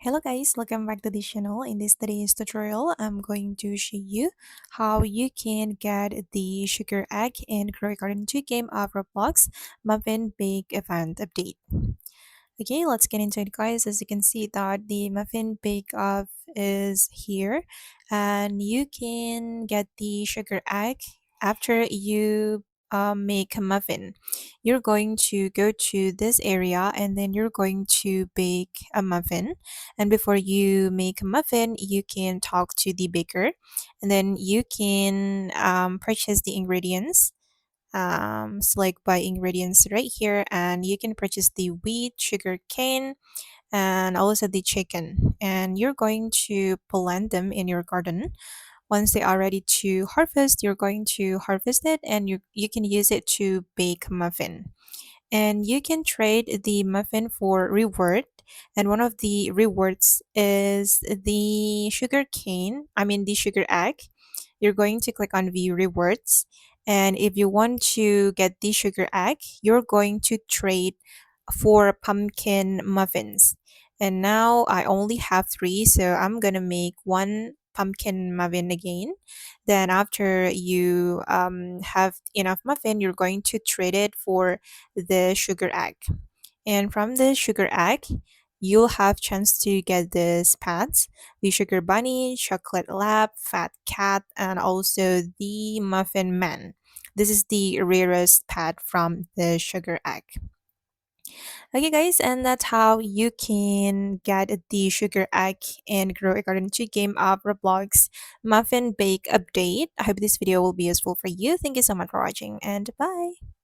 Hello guys, welcome back to the channel. In this today's tutorial, I'm going to show you how you can get the Sugar Egg and Grow Garden 2 game of Roblox Muffin Bake Event update. Okay, let's get into it guys. As you can see that the Muffin Bake Off is here and you can get the Sugar Egg after you make a muffin. You're going to go to this area and then you're going to bake a muffin. And before you make a muffin, you can talk to the baker and then you can purchase the ingredients. Select buy ingredients right here and you can purchase the wheat, sugar cane, and also the chicken, and you're going to plant them in your garden. Once they are ready to harvest, you're going to harvest it and you can use it to bake muffin. And you can trade the muffin for reward, and one of the rewards is the sugar cane, I mean the sugar egg. You're going to click on view rewards, and if you want to get the sugar egg, you're going to trade for pumpkin muffins. And now I only have three, so I'm gonna make one pumpkin muffin again. Then after you have enough muffin, you're going to trade it for the sugar egg. And from the sugar egg, you'll have chance to get these pets: the sugar bunny, chocolate lab, fat cat, and also the muffin man. This is the rarest pet from the sugar egg. Okay, guys, and that's how you can get the Sugar Egg and Grow a Garden 2 game of Roblox Muffin Bake Update. I hope this video will be useful for you. Thank you so much for watching, and bye!